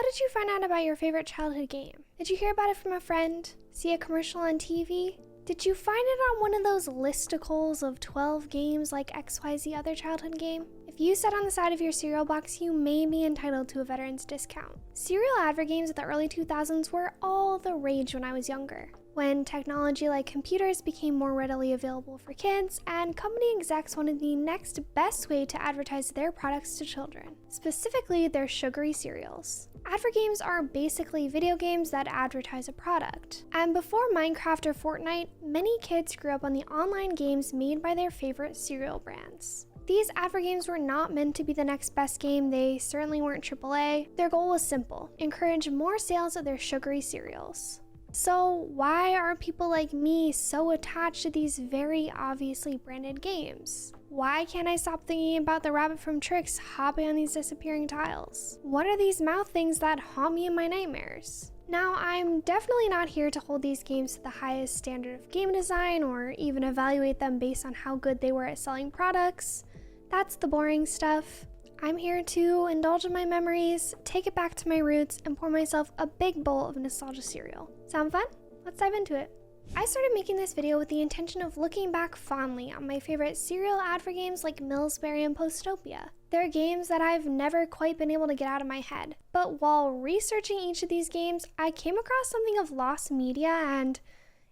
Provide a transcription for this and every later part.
did you find out about your favorite childhood game? Did you hear about it from a friend? See a commercial on TV? Did you find it on one of those listicles of 12 games like XYZ other childhood game? If you sat on the side of your cereal box, you may be entitled to a veteran's discount. Cereal Advergames of the early 2000s were all the rage when I was younger, when technology like computers became more readily available for kids, and company execs wanted the next best way to advertise their products to children, specifically their sugary cereals. Advergames are basically video games that advertise a product. And before Minecraft or Fortnite, many kids grew up on the online games made by their favorite cereal brands. These Advergames were not meant to be the next best game, they certainly weren't AAA. Their goal was simple: encourage more sales of their sugary cereals. So why are people like me so attached to these very obviously branded games? Why can't I stop thinking about the rabbit from Trix hopping on these disappearing tiles? What are these mouth things that haunt me in my nightmares? Now, I'm definitely not here to hold these games to the highest standard of game design or even evaluate them based on how good they were at selling products. That's the boring stuff. I'm here to indulge in my memories, take it back to my roots, and pour myself a big bowl of nostalgia cereal. Sound fun? Let's dive into it. I started making this video with the intention of looking back fondly on my favorite cereal Advergames like Millsberry and Postopia. They're games that I've never quite been able to get out of my head. But while researching each of these games, I came across something of lost media, and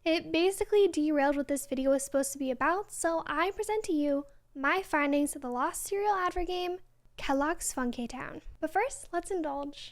it basically derailed what this video was supposed to be about, so I present to you my findings of the lost cereal Advergame, Kellogg's Funky Town. But first, let's indulge.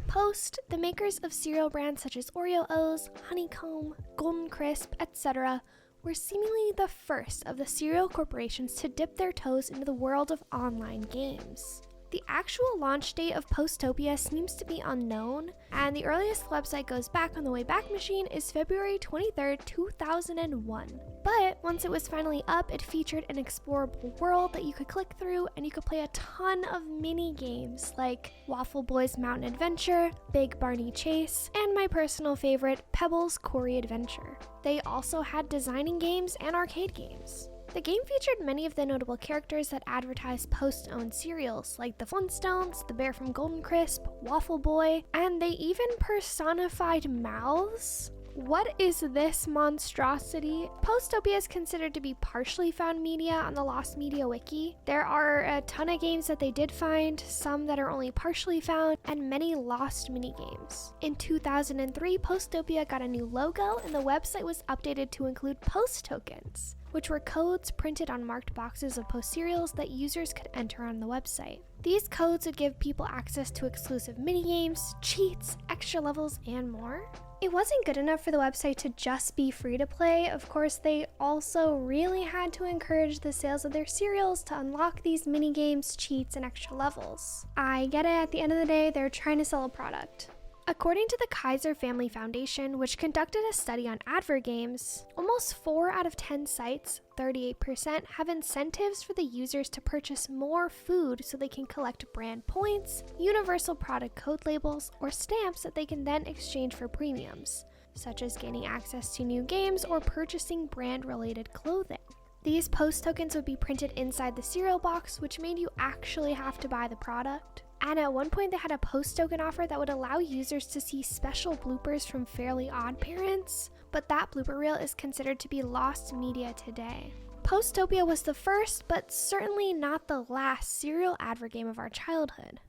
Post, the makers of cereal brands such as Oreo O's, Honeycomb, Golden Crisp, etc., were seemingly the first of the cereal corporations to dip their toes into the world of online games. The actual launch date of Postopia seems to be unknown, and the earliest the website goes back on the Wayback Machine is February 23rd, 2001. But once it was finally up, it featured an explorable world that you could click through, and you could play a ton of mini games like Waffle Boy's Mountain Adventure, Big Barney Chase, and my personal favorite, Pebbles Quarry Adventure. They also had designing games and arcade games. The game featured many of the notable characters that advertised Post-owned cereals, like the Flintstones, the bear from Golden Crisp, Waffle Boy, and they even personified mouths. What is this monstrosity? Postopia is considered to be partially found media on the Lost Media Wiki. There are a ton of games that they did find, some that are only partially found, and many lost minigames. In 2003, Postopia got a new logo, and the website was updated to include Post tokens, which were codes printed on marked boxes of Post cereals that users could enter on the website. These codes would give people access to exclusive minigames, cheats, extra levels, and more. It wasn't good enough for the website to just be free to play. Of course, they also really had to encourage the sales of their cereals to unlock these minigames, cheats, and extra levels. I get it, at the end of the day, they're trying to sell a product. According to the Kaiser Family Foundation, which conducted a study on Advergames, almost 4 out of 10 sites, 38%, have incentives for the users to purchase more food so they can collect brand points, universal product code labels, or stamps that they can then exchange for premiums, such as gaining access to new games or purchasing brand-related clothing. These Post tokens would be printed inside the cereal box, which made you actually have to buy the product. And at one point they had a Post token offer that would allow users to see special bloopers from Fairly Odd Parents, but that blooper reel is considered to be lost media today. Postopia was the first, but certainly not the last cereal Advergame of our childhood.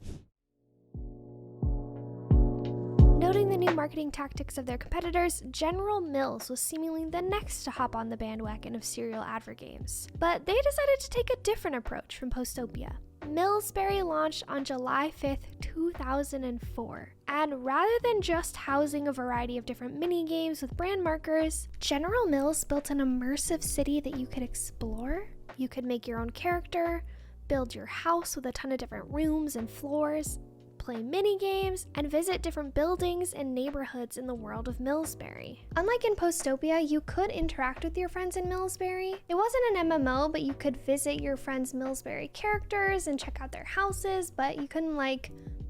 Noting the new marketing tactics of their competitors, General Mills was seemingly the next to hop on the bandwagon of cereal Advergames, but they decided to take a different approach from Postopia. Millsberry launched on July 5th, 2004, and rather than just housing a variety of different mini-games with brand markers, General Mills built an immersive city that you could explore. You could make your own character, build your house with a ton of different rooms and floors, play mini-games, and visit different buildings and neighborhoods in the world of Millsberry. Unlike in Postopia, you could interact with your friends in Millsberry. It wasn't an MMO, but you could visit your friends' Millsberry characters and check out their houses, but you couldn't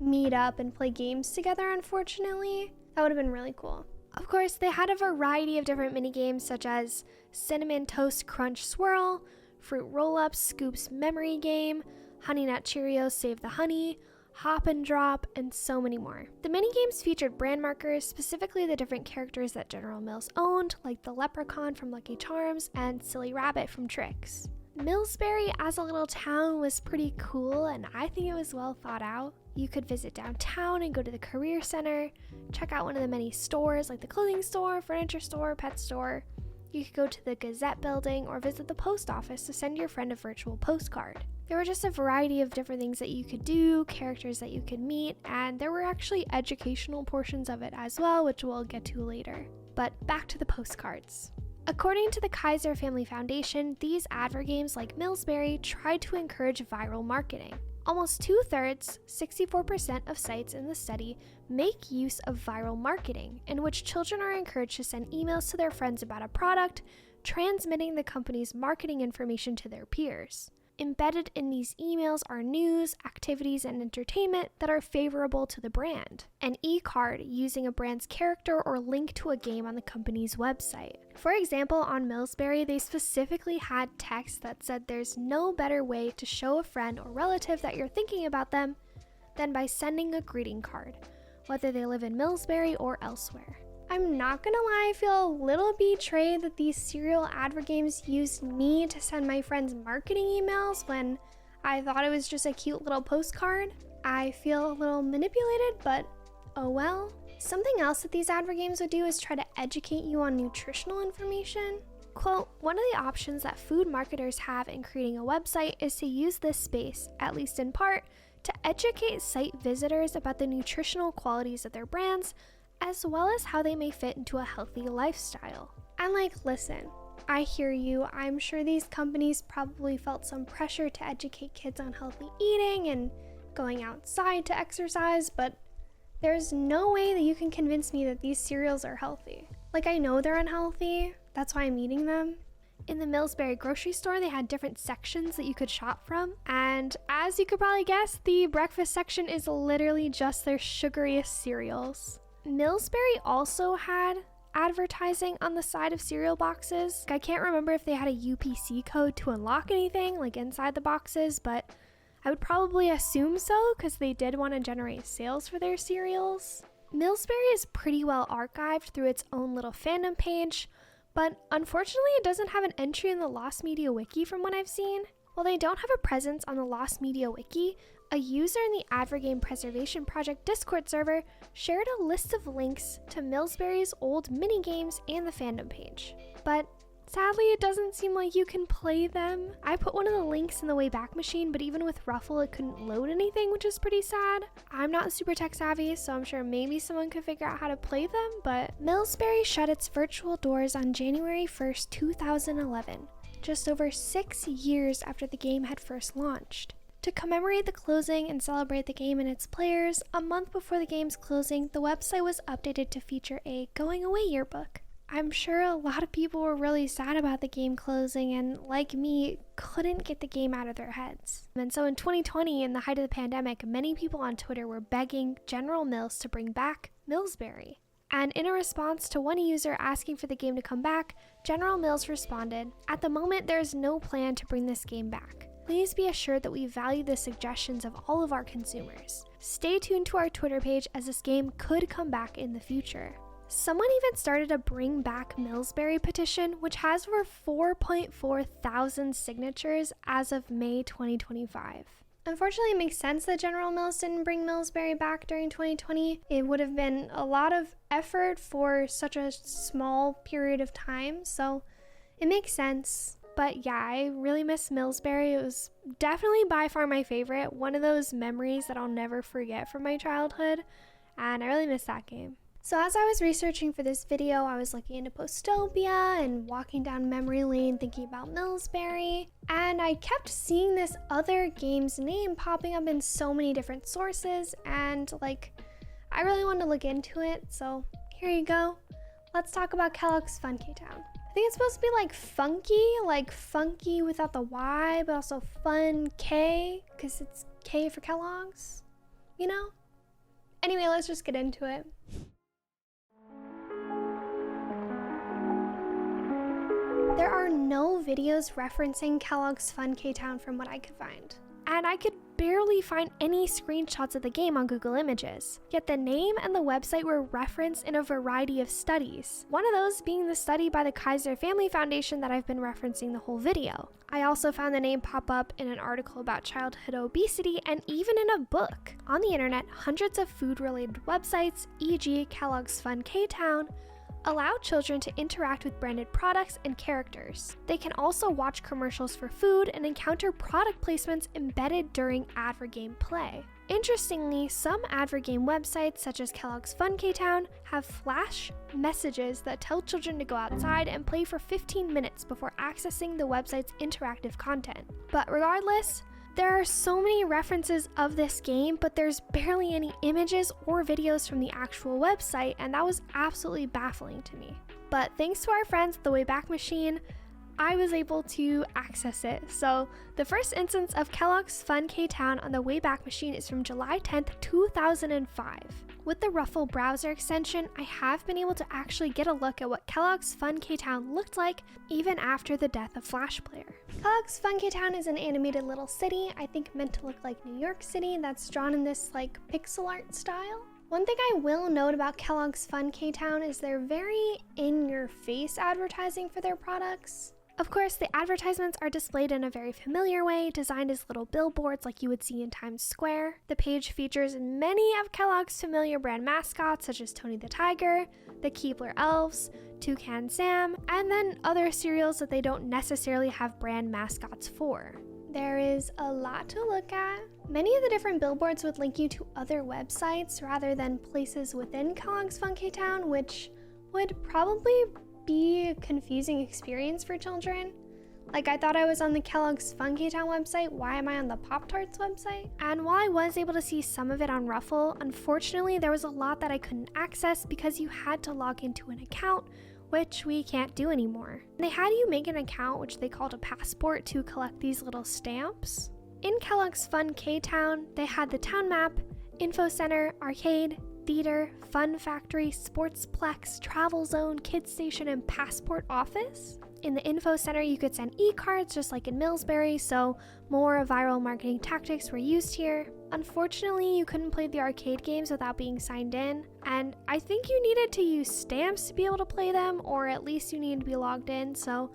meet up and play games together, unfortunately. That would have been really cool. Of course, they had a variety of different mini-games such as Cinnamon Toast Crunch Swirl, Fruit Roll-Ups Scoops Memory Game, Honey Nut Cheerios Save the Honey, Hop and Drop, and so many more. The minigames featured brand markers, specifically the different characters that General Mills owned, like the Leprechaun from Lucky Charms and Silly Rabbit from Trix. Millsberry as a little town was pretty cool, and I think it was well thought out. You could visit downtown and go to the career center, check out one of the many stores like the clothing store, furniture store, pet store. You could go to the Gazette building or visit the post office to send your friend a virtual postcard. There were just a variety of different things that you could do, characters that you could meet, and there were actually educational portions of it as well, which we'll get to later. But back to the postcards. According to the Kaiser Family Foundation, these Advergames like Millsberry tried to encourage viral marketing. Almost 2/3, 64% of sites in the study make use of viral marketing, in which children are encouraged to send emails to their friends about a product, transmitting the company's marketing information to their peers. Embedded in these emails are news, activities, and entertainment that are favorable to the brand. An e-card using a brand's character or link to a game on the company's website. For example, on Millsberry, they specifically had text that said there's no better way to show a friend or relative that you're thinking about them than by sending a greeting card, whether they live in Millsberry or elsewhere. I'm not gonna lie, I feel a little betrayed that these serial Advergames used me to send my friends marketing emails when I thought it was just a cute little postcard. I feel a little manipulated, but oh well. Something else that these Advergames would do is try to educate you on nutritional information. Quote, one of the options that food marketers have in creating a website is to use this space, at least in part, to educate site visitors about the nutritional qualities of their brands, as well as how they may fit into a healthy lifestyle. And listen, I hear you. I'm sure these companies probably felt some pressure to educate kids on healthy eating and going outside to exercise, but there's no way that you can convince me that these cereals are healthy. I know they're unhealthy, that's why I'm eating them. In the Millsberry grocery store, they had different sections that you could shop from, and as you could probably guess, the breakfast section is literally just their sugariest cereals. Millsberry also had advertising on the side of cereal boxes. I can't remember if they had a UPC code to unlock anything inside the boxes, but I would probably assume so because they did want to generate sales for their cereals. Millsberry is pretty well archived through its own little fandom page, but unfortunately it doesn't have an entry in the Lost Media Wiki from what I've seen. While they don't have a presence on the Lost Media Wiki, a user in the Advergame Preservation Project Discord server shared a list of links to Millsberry's old minigames and the fandom page. But sadly, it doesn't seem like you can play them. I put one of the links in the Wayback Machine, but even with Ruffle, it couldn't load anything, which is pretty sad. I'm not super tech savvy, so I'm sure maybe someone could figure out how to play them, but Millsberry shut its virtual doors on January 1st, 2011, just over 6 years after the game had first launched. To commemorate the closing and celebrate the game and its players, a month before the game's closing, the website was updated to feature a going away yearbook. I'm sure a lot of people were really sad about the game closing and, like me, couldn't get the game out of their heads. And so in 2020, in the height of the pandemic, many people on Twitter were begging General Mills to bring back Millsberry. And in a response to one user asking for the game to come back, General Mills responded, "At the moment, there is no plan to bring this game back. Please be assured that we value the suggestions of all of our consumers. Stay tuned to our Twitter page as this game could come back in the future." Someone even started a Bring Back Millsberry petition, which has over 4.4 thousand signatures as of May 2025. Unfortunately, it makes sense that General Mills didn't bring Millsberry back during 2020. It would have been a lot of effort for such a small period of time, so it makes sense. But yeah, I really miss Millsberry. It was definitely by far my favorite, one of those memories that I'll never forget from my childhood, and I really miss that game. So as I was researching for this video, I was looking into Postopia and walking down memory lane thinking about Millsberry, and I kept seeing this other game's name popping up in so many different sources, and I really wanted to look into it, so here you go. Let's talk about Kellogg's Fun K-Town. I think it's supposed to be like funky without the Y, but also fun K, because it's K for Kellogg's, you know? Anyway, let's just get into it. There are no videos referencing Kellogg's Fun K-Town from what I could find. And I could barely find any screenshots of the game on Google Images. Yet the name and the website were referenced in a variety of studies, one of those being the study by the Kaiser Family Foundation that I've been referencing the whole video. I also found the name pop up in an article about childhood obesity and even in a book. On the internet, hundreds of food-related websites, e.g. Kellogg's Fun K-Town, allow children to interact with branded products and characters. They can also watch commercials for food and encounter product placements embedded during advergame play. Interestingly, some advergame websites, such as Kellogg's Fun K-Town, have flash messages that tell children to go outside and play for 15 minutes before accessing the website's interactive content. But regardless, there are so many references of this game, but there's barely any images or videos from the actual website, and that was absolutely baffling to me. But thanks to our friends at the Wayback Machine, I was able to access it. So the first instance of Kellogg's Fun K-Town on the Wayback Machine is from July 10th, 2005. With the Ruffle browser extension, I have been able to actually get a look at what Kellogg's Fun K-Town looked like even after the death of Flash Player. Kellogg's Fun K-Town is an animated little city, I think meant to look like New York City, that's drawn in this like pixel art style. One thing I will note about Kellogg's Fun K-Town is they're very in-your-face advertising for their products. Of course, the advertisements are displayed in a very familiar way, designed as little billboards like you would see in Times Square. The page features many of Kellogg's familiar brand mascots such as Tony the Tiger, the Keebler Elves, Toucan Sam, and then other cereals that they don't necessarily have brand mascots for. There is a lot to look at. Many of the different billboards would link you to other websites rather than places within Kellogg's Fun K-Town, which would probably be a confusing experience for children. Like, I thought I was on the Kellogg's Fun K-Town website, why am I on the Pop-Tarts website? And while I was able to see some of it on Ruffle, unfortunately there was a lot that I couldn't access because you had to log into an account, which we can't do anymore. They had you make an account, which they called a passport, to collect these little stamps. In Kellogg's Fun K-Town, they had the town map, info center, arcade, theater, fun factory, sportsplex, travel zone, kids station, and passport office. In the info center, you could send e-cards just like in Millsberry, so more viral marketing tactics were used here. Unfortunately, you couldn't play the arcade games without being signed in, and I think you needed to use stamps to be able to play them, or at least you needed to be logged in, so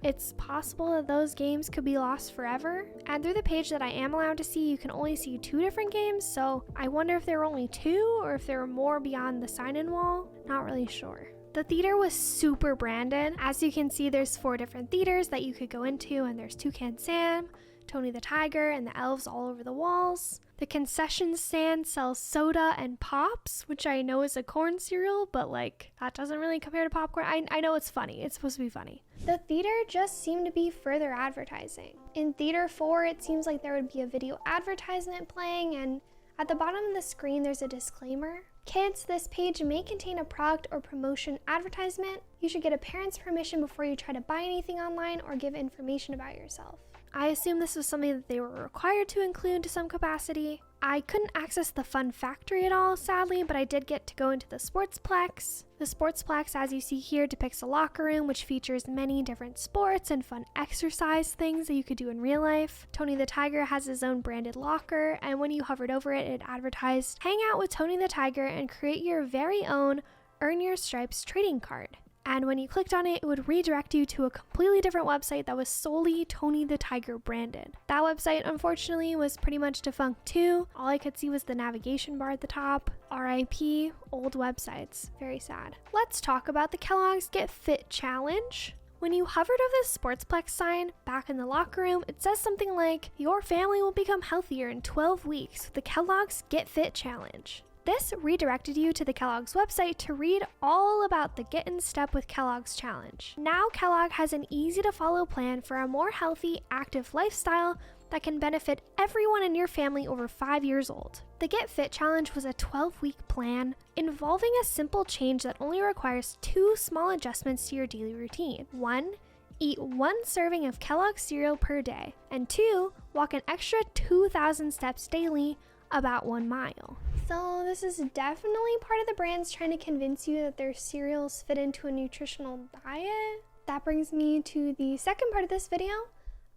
it's possible that those games could be lost forever. And through the page that I am allowed to see, you can only see 2 different games, so I wonder if there were only 2 or if there were more beyond the sign-in wall. Not really sure. The theater was super branded. As you can see, there's 4 different theaters that you could go into, and there's Toucan Sam, Tony the Tiger, and the elves all over the walls. The concession stand sells soda and Pops, which I know is a corn cereal, but like, that doesn't really compare to popcorn. I know it's funny. It's supposed to be funny. The theater just seemed to be further advertising. In Theater 4, it seems like there would be a video advertisement playing, and at the bottom of the screen, there's a disclaimer. Kids, this page may contain a product or promotion advertisement. You should get a parent's permission before you try to buy anything online or give information about yourself. I assume this was something that they were required to include to some capacity. I couldn't access the Fun Factory at all, sadly, but I did get to go into the Sportsplex. The Sportsplex, as you see here, depicts a locker room which features many different sports and fun exercise things that you could do in real life. Tony the Tiger has his own branded locker, and when you hovered over it, it advertised, "Hang out with Tony the Tiger and create your very own Earn Your Stripes trading card." And when you clicked on it, it would redirect you to a completely different website that was solely Tony the Tiger branded. That website, unfortunately, was pretty much defunct too. All I could see was the navigation bar at the top. RIP, old websites. Very sad. Let's talk about the Kellogg's Get Fit Challenge. When you hovered over the Sportsplex sign back in the locker room, it says something like, "Your family will become healthier in 12 weeks with the Kellogg's Get Fit Challenge." This redirected you to the Kellogg's website to read all about the Get in Step with Kellogg's challenge. Now Kellogg has an easy-to-follow plan for a more healthy, active lifestyle that can benefit everyone in your family over 5 years old. The Get Fit Challenge was a 12-week plan involving a simple change that only requires 2 small adjustments to your daily routine. 1, eat 1 serving of Kellogg's cereal per day, and 2, walk an extra 2,000 steps daily, about 1 mile. So this is definitely part of the brands trying to convince you that their cereals fit into a nutritional diet. That brings me to the second part of this video.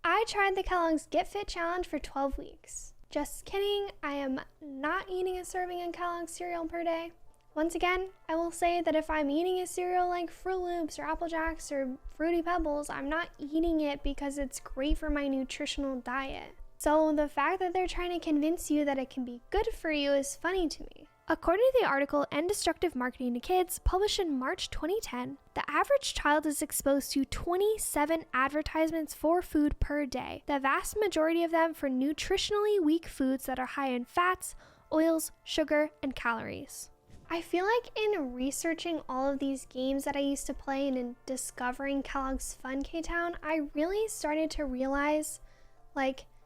I tried the Kellogg's Get Fit Challenge for 12 weeks. Just kidding, I am not eating a serving of Kellogg's cereal per day. Once again, I will say that if I'm eating a cereal like Fruit Loops or Apple Jacks or Fruity Pebbles, I'm not eating it because it's great for my nutritional diet. So the fact that they're trying to convince you that it can be good for you is funny to me. According to the article End Destructive Marketing to Kids, published in March 2010, the average child is exposed to 27 advertisements for food per day, the vast majority of them for nutritionally weak foods that are high in fats, oils, sugar, and calories. I feel like in researching all of these games that I used to play and in discovering Kellogg's Fun K-Town, I really started to realize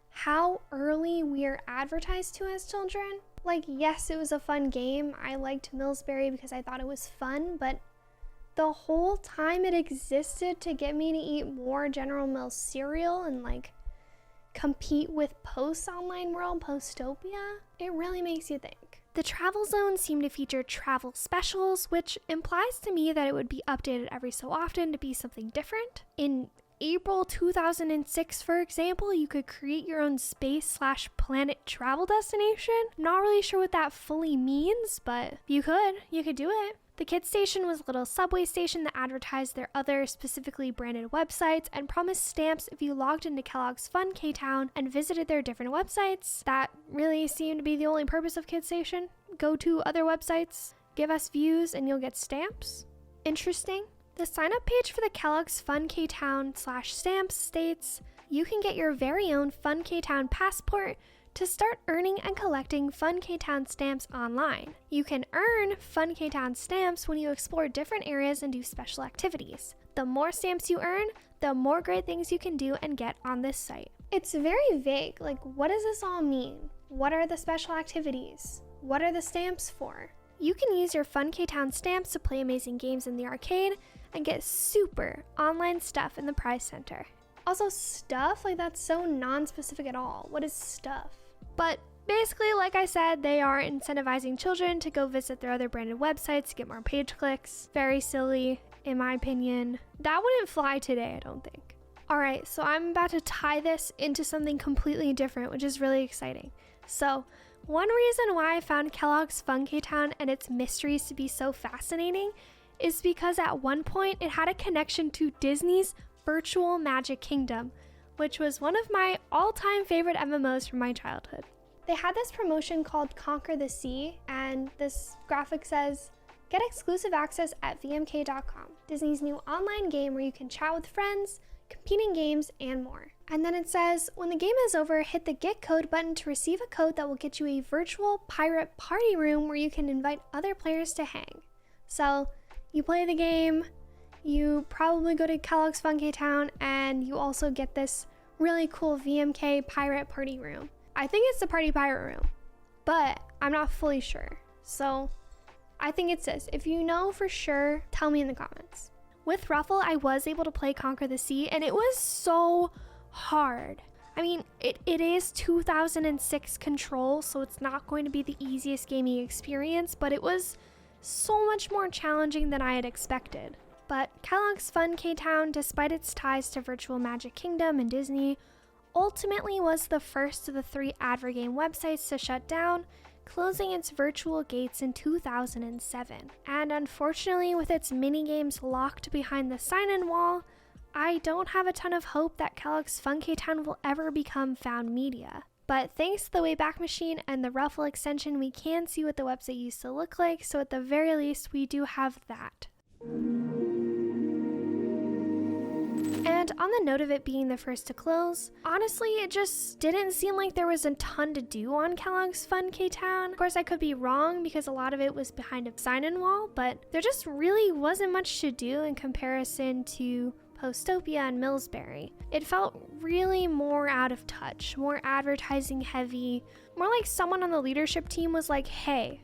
how early we are advertised to as children. Yes, it was a fun game. I liked Millsberry because I thought it was fun, but the whole time it existed to get me to eat more General Mills cereal and compete with Post's online world, Postopia, it really makes you think. The travel zones seem to feature travel specials, which implies to me that it would be updated every so often to be something different. In April 2006, for example, you could create your own space/planet travel destination. I'm not really sure what that fully means, but you could do it. The Kids Station was a little subway station that advertised their other specifically branded websites and promised stamps if you logged into Kellogg's Fun K-Town and visited their different websites. That really seemed to be the only purpose of Kids Station. Go to other websites, give us views, and you'll get stamps. Interesting. The sign-up page for the Kellogg's Fun K-Town/stamps states, you can get your very own Fun K-Town passport to start earning and collecting Fun K-Town stamps online. You can earn Fun K-Town stamps when you explore different areas and do special activities. The more stamps you earn, the more great things you can do and get on this site. It's very vague. What does this all mean? What are the special activities? What are the stamps for? You can use your Fun K-Town stamps to play amazing games in the arcade and get super online stuff in the prize center. Also, stuff? That's so non-specific at all. What is stuff? But basically, like I said, they are incentivizing children to go visit their other branded websites to get more page clicks. Very silly, in my opinion. That wouldn't fly today, I don't think. Alright, so I'm about to tie this into something completely different, which is really exciting. So, one reason why I found Kellogg's Fun K-Town and its mysteries to be so fascinating is because at one point it had a connection to Disney's Virtual Magic Kingdom, which was one of my all-time favorite MMOs from my childhood. They had this promotion called Conquer the Sea, and this graphic says, get exclusive access at vmk.com, Disney's new online game where you can chat with friends, compete in games, and more. And then it says, when the game is over, hit the Get Code button to receive a code that will get you a virtual pirate party room where you can invite other players to hang. So, you play the game, you probably go to Kellogg's Fun K-Town, and you also get this really cool VMK pirate party room. I think it's the party pirate room, but I'm not fully sure. So I think it's this. If you know for sure, tell me in the comments. With Ruffle, I was able to play Conquer the Sea, and it was so hard. I mean, it is 2006 Control, so it's not going to be the easiest gaming experience, but it was so much more challenging than I had expected. But Kellogg's Fun K-Town, despite its ties to Virtual Magic Kingdom and Disney, ultimately was the first of the 3 Advergame websites to shut down, closing its virtual gates in 2007. And unfortunately, with its minigames locked behind the sign-in wall, I don't have a ton of hope that Kellogg's Fun K-Town will ever become found media. But thanks to the Wayback Machine and the Ruffle extension, we can see what the website used to look like, so at the very least, we do have that. And on the note of it being the first to close, honestly, it just didn't seem like there was a ton to do on Kellogg's Fun K-Town. Of course, I could be wrong because a lot of it was behind a sign-in wall, but there just really wasn't much to do in comparison to Postopia and Millsberry. It felt really more out of touch, more advertising heavy, more like someone on the leadership team was like, hey,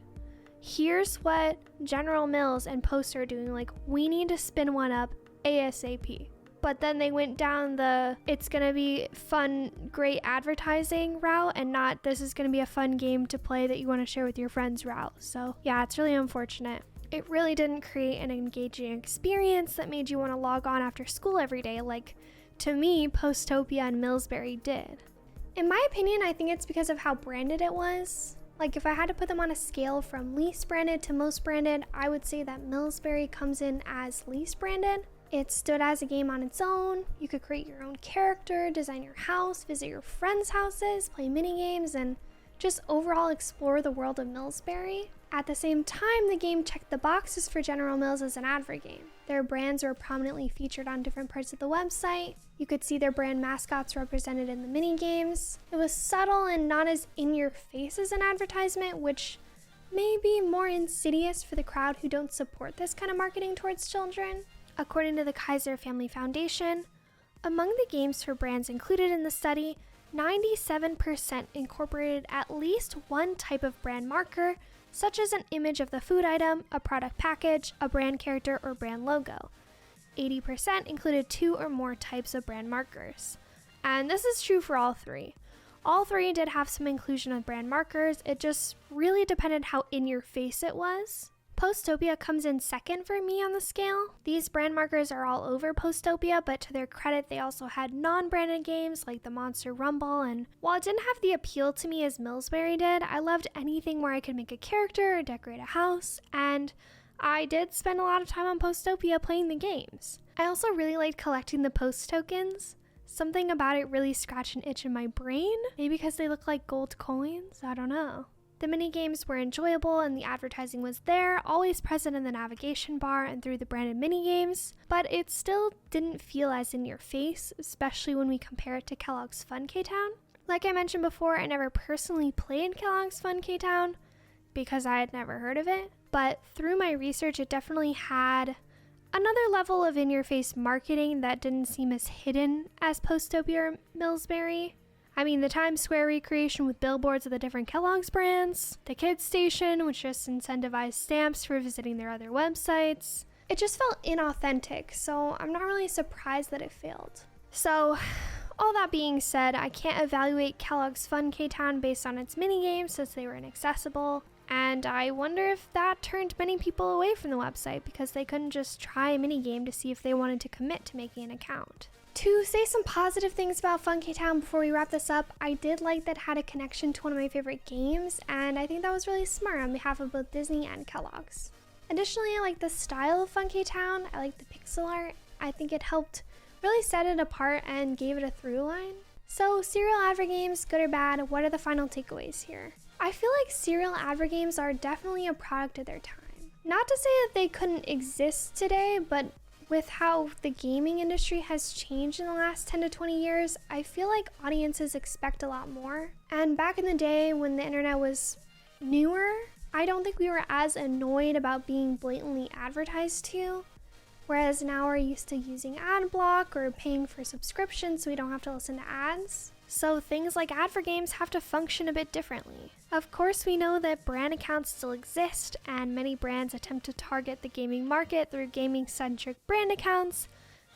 here's what General Mills and Post are doing, we need to spin one up ASAP. But then they went down the it's gonna be fun, great advertising route and not this is gonna be a fun game to play that you want to share with your friends route. So yeah, it's really unfortunate. It really didn't create an engaging experience that made you want to log on after school every day like, to me, Postopia and Millsberry did. In my opinion, I think it's because of how branded it was. Like, if I had to put them on a scale from least branded to most branded, I would say that Millsberry comes in as least branded. It stood as a game on its own. You could create your own character, design your house, visit your friends' houses, play mini games, and just overall explore the world of Millsberry. At the same time, the game checked the boxes for General Mills as an advergame. Their brands were prominently featured on different parts of the website. You could see their brand mascots represented in the mini games. It was subtle and not as in-your-face as an advertisement, which may be more insidious for the crowd who don't support this kind of marketing towards children. According to the Kaiser Family Foundation, among the games for brands included in the study, 97% incorporated at least one type of brand marker, such as an image of the food item, a product package, a brand character, or brand logo. 80% included 2 or more types of brand markers. And this is true for all 3. All 3 did have some inclusion of brand markers, it just really depended how in your face it was. Postopia comes in second for me on the scale. These brand markers are all over Postopia, but to their credit, they also had non-branded games like the Monster Rumble, and while it didn't have the appeal to me as Millsberry did, I loved anything where I could make a character or decorate a house, and I did spend a lot of time on Postopia playing the games. I also really liked collecting the post tokens. Something about it really scratched an itch in my brain, maybe because they look like gold coins, I don't know. The mini-games were enjoyable and the advertising was there, always present in the navigation bar and through the branded mini-games, but it still didn't feel as in your face, especially when we compare it to Kellogg's Fun K-Town. Like I mentioned before, I never personally played Kellogg's Fun K-Town because I had never heard of it, but through my research it definitely had another level of in-your-face marketing that didn't seem as hidden as Postopia or Millsberry. I mean, the Times Square recreation with billboards of the different Kellogg's brands, the kids station, which just incentivized stamps for visiting their other websites. It just felt inauthentic, so I'm not really surprised that it failed. So, all that being said, I can't evaluate Kellogg's Fun K-Town based on its minigames since they were inaccessible, and I wonder if that turned many people away from the website because they couldn't just try a minigame to see if they wanted to commit to making an account. To say some positive things about Fun K-Town before we wrap this up, I did like that it had a connection to one of my favorite games, and I think that was really smart on behalf of both Disney and Kellogg's. Additionally, I like the style of Fun K-Town. I like the pixel art. I think it helped really set it apart and gave it a through line. So, serial Advergames, good or bad, what are the final takeaways here? I feel like serial Advergames are definitely a product of their time. Not to say that they couldn't exist today, but with how the gaming industry has changed in the last 10 to 20 years, I feel like audiences expect a lot more. And back in the day when the internet was newer, I don't think we were as annoyed about being blatantly advertised to. Whereas now we're used to using ad block or paying for subscriptions so we don't have to listen to ads. So things like Advergames have to function a bit differently. Of course, we know that brand accounts still exist, and many brands attempt to target the gaming market through gaming-centric brand accounts,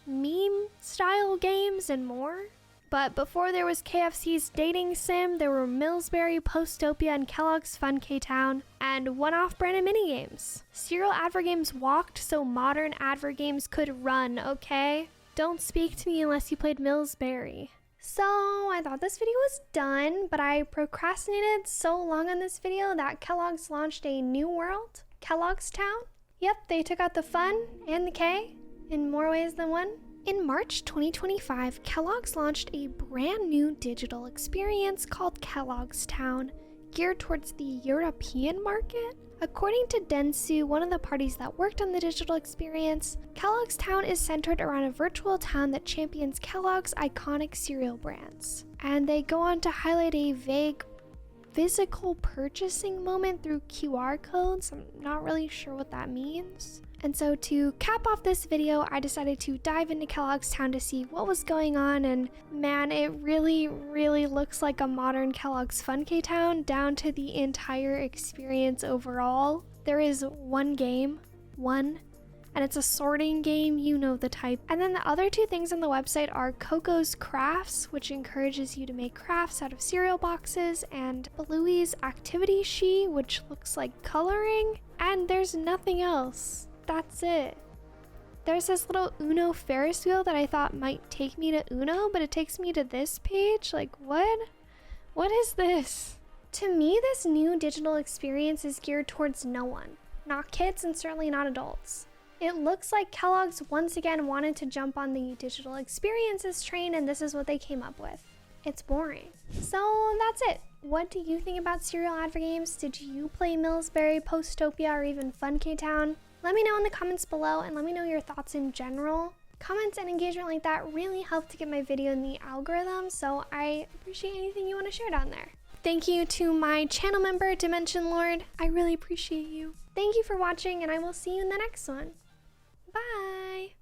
meme-style games, and more. But before there was KFC's dating sim, there were Millsberry, Postopia, and Kellogg's Fun K-Town, and one-off branded minigames. Serial Advergames walked so modern Advergames could run, okay? Don't speak to me unless you played Millsberry. So, I thought this video was done, but I procrastinated so long on this video that Kellogg's launched a new world, Kellogg's Town. Yep, they took out the fun and the K in more ways than one. In March 2025, Kellogg's launched a brand new digital experience called Kellogg's Town, geared towards the European market. According to Dentsu, one of the parties that worked on the digital experience, Kellogg's Town is centered around a virtual town that champions Kellogg's iconic cereal brands. And they go on to highlight a vague physical purchasing moment through QR codes. I'm not really sure what that means. And so to cap off this video, I decided to dive into Kellogg's Town to see what was going on, and man, it really looks like a modern Kellogg's Fun K-Town down to the entire experience overall. There is one game, and it's a sorting game, you know the type. And then the other two things on the website are Coco's Crafts, which encourages you to make crafts out of cereal boxes, and Bluey's Activity Sheet, which looks like coloring, and there's nothing else. That's it. There's this little Uno Ferris wheel that I thought might take me to Uno, but it takes me to this page. Like, what? What is this? To me, this new digital experience is geared towards no one. Not kids and certainly not adults. It looks like Kellogg's once again wanted to jump on the digital experiences train, and this is what they came up with. It's boring. So that's it. What do you think about cereal Advergames? Did you play Millsberry, Postopia, or even Fun K-Town? Let me know in the comments below, and let me know your thoughts in general. Comments and engagement like that really help to get my video in the algorithm, so I appreciate anything you want to share down there. Thank you to my channel member, Dimension Lord. I really appreciate you. Thank you for watching, and I will see you in the next one. Bye!